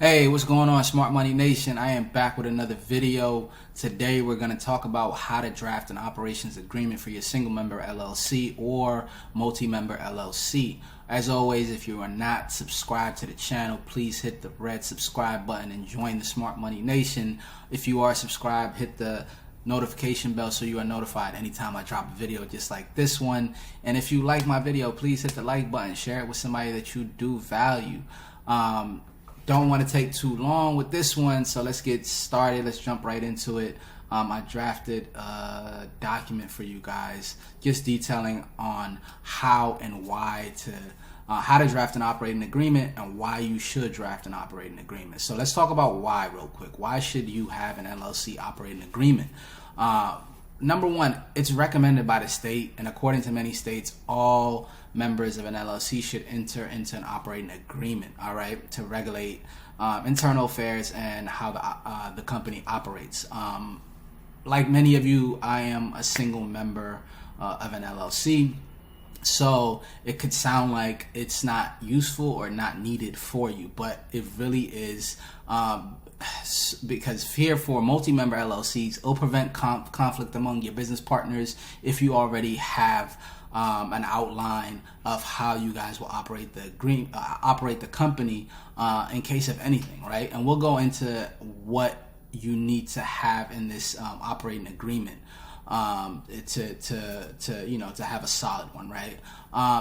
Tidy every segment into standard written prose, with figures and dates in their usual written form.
Hey, what's going on, Smart Money Nation? I am back with another video. Today we're going to talk about how to draft an operations agreement for your single member LLC or multi-member LLC. As always, if you are not subscribed to the channel, please hit the red subscribe button and join the Smart Money Nation. If you are subscribed, hit the notification bell so you are notified anytime I drop a video just like this one. And if you like my video, please hit the like button, share it with somebody that you do value. Don't want to take too long with this one, so let's get started. Let's jump right into it. I drafted a document for you guys just detailing on how and why to how to draft an operating agreement and why you should draft an operating agreement. So let's talk about why real quick. Why should you have an LLC operating agreement? Number one, it's recommended by the state, and according to many states, all members of an LLC should enter into an operating agreement, all right, to regulate internal affairs and how the company operates. Like many of you, I am a single member of an LLC, so it could sound like it's not useful or not needed for you, but it really is. Because here for multi-member LLCs, it'll prevent conflict among your business partners if you already have an outline of how you guys will operate the company in case of anything, right? And we'll go into what you need to have in this operating agreement to have a solid one, right?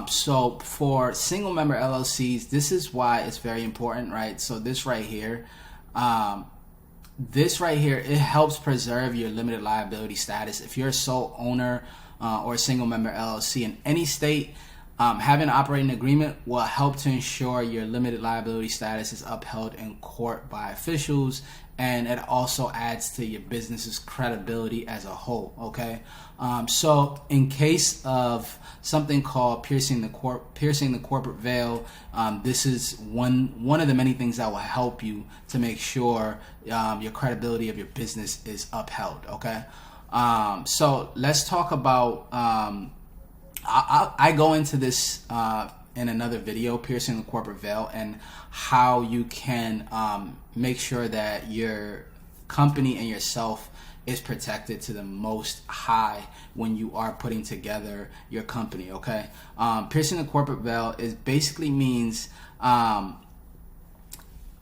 So for single member LLCs, this is why it's very important, right? So this right here, it helps preserve your limited liability status. If you're a sole owner or a single member LLC in any state, having an operating agreement will help to ensure your limited liability status is upheld in court by officials, and it also adds to your business's credibility as a whole, okay? So in case of something called piercing the corporate veil, this is one of the many things that will help you to make sure your credibility of your business is upheld, okay? So let's talk about I go into this in another video, piercing the corporate veil, and how you can make sure that your company and yourself is protected to the most high when you are putting together your company, okay? Piercing the corporate veil basically means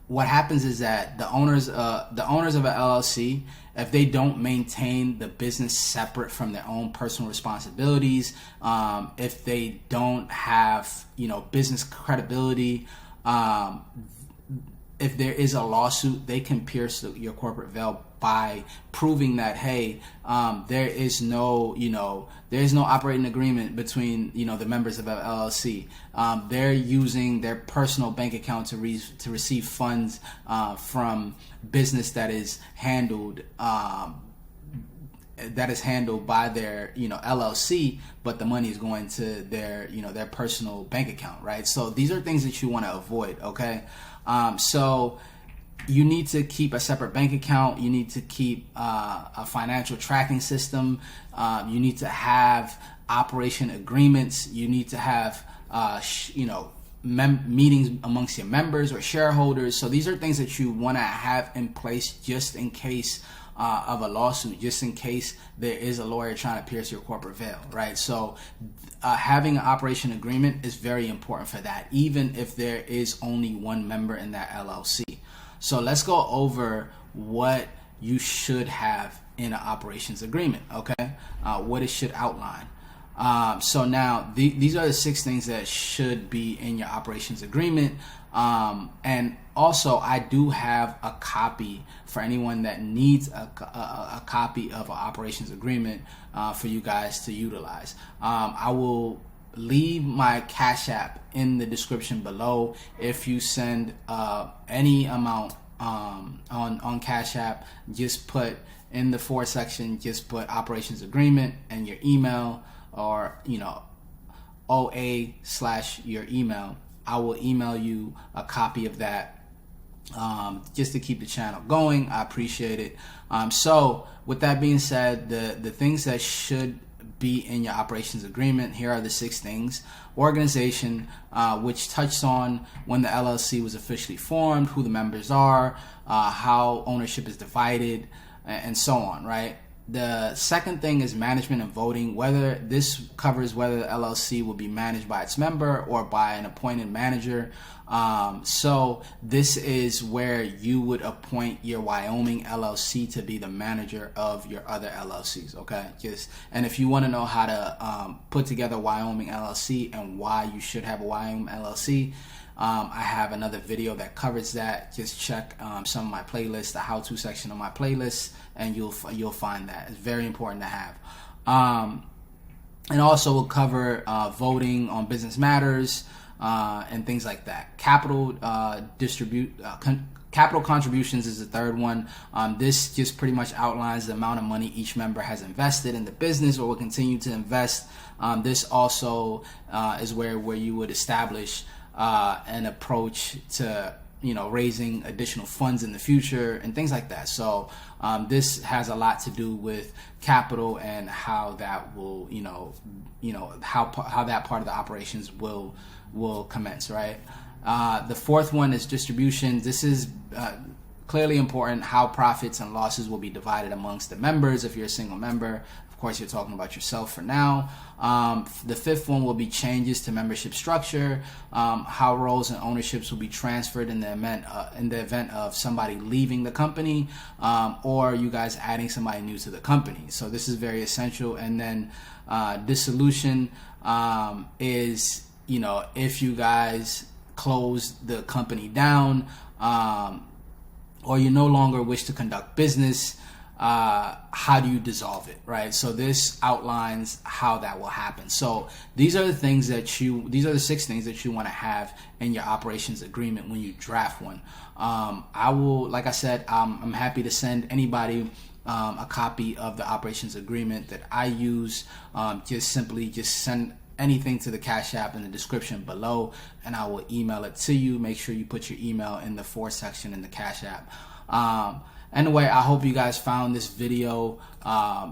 what happens is that the owners of an LLC, if they don't maintain the business separate from their own personal responsibilities, if they don't have, business credibility, if there is a lawsuit, they can pierce your corporate veil by proving that, hey, there is no operating agreement between, the members of an LLC. They're using their personal bank account to receive funds from business that is handled by their LLC, but the money is going to their personal bank account, right? So these are things that you want to avoid, okay? So you need to keep a separate bank account. You need to keep a financial tracking system. You need to have operation agreements. You need to have meetings amongst your members or shareholders. So these are things that you want to have in place just in case of a lawsuit, just in case there is a lawyer trying to pierce your corporate veil, right? So having an operation agreement is very important for that, even if there is only one member in that LLC. So let's go over what you should have in an operations agreement, okay? What it should outline. So now these are the 6 things that should be in your operations agreement. And also I do have a copy for anyone that needs a copy of an operations agreement for you guys to utilize. I will leave my Cashapp in the description below. If you send any amount on Cashapp, just put in the for section, just put operations agreement and your email, or OA/your email. I will email you a copy of that just to keep the channel going. I appreciate it. So with that being said, the things that should be in your operations agreement. Here are the 6 things. Organization, which touches on when the LLC was officially formed, who the members are, how ownership is divided, and so on, right? The second thing is management and voting. Whether this covers whether the LLC will be managed by its member or by an appointed manager. So this is where you would appoint your Wyoming LLC to be the manager of your other LLCs. Okay, and if you want to know how to put together Wyoming LLC and why you should have a Wyoming LLC, I have another video that covers that. Just check some of my playlists, the how-to section of my playlist, and you'll find that. It's very important to have. And also we'll cover voting on business matters and things like that. Capital contributions is the third one. This just pretty much outlines the amount of money each member has invested in the business or will continue to invest. This also is where you would establish an approach to raising additional funds in the future and things like that. So this has a lot to do with capital and how that will how that part of the operations will commence, right? The fourth one is distribution. This is clearly important, how profits and losses will be divided amongst the members if you're a single member. Of course, you're talking about yourself for now. The fifth one will be changes to membership structure, how roles and ownerships will be transferred in the event of somebody leaving the company or you guys adding somebody new to the company. So this is very essential. And then dissolution is, if you guys close the company down or you no longer wish to conduct business, how do you dissolve it, right? So this outlines how that will happen. So these are the things these are the 6 things that you want to have in your operations agreement when you draft one. I will, like I said, I'm happy to send anybody a copy of the operations agreement that I use. Just send anything to the Cashapp in the description below, and I will email it to you. Make sure you put your email in the for section in the Cashapp. Anyway, I hope you guys found this video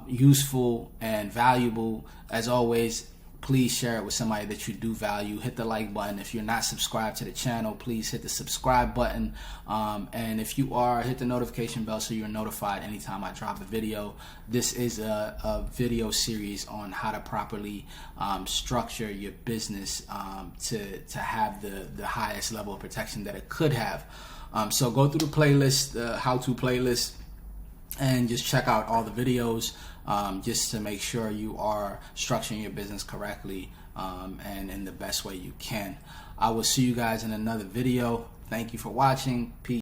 useful and valuable. As always, please share it with somebody that you do value. Hit the like button. If you're not subscribed to the channel, please hit the subscribe button. And if you are, hit the notification bell so you're notified anytime I drop a video. This is a video series on how to properly structure your business to have the highest level of protection that it could have. So go through the playlist, the how-to playlist, and just check out all the videos just to make sure you are structuring your business correctly and in the best way you can. I will see you guys in another video. Thank you for watching. Peace.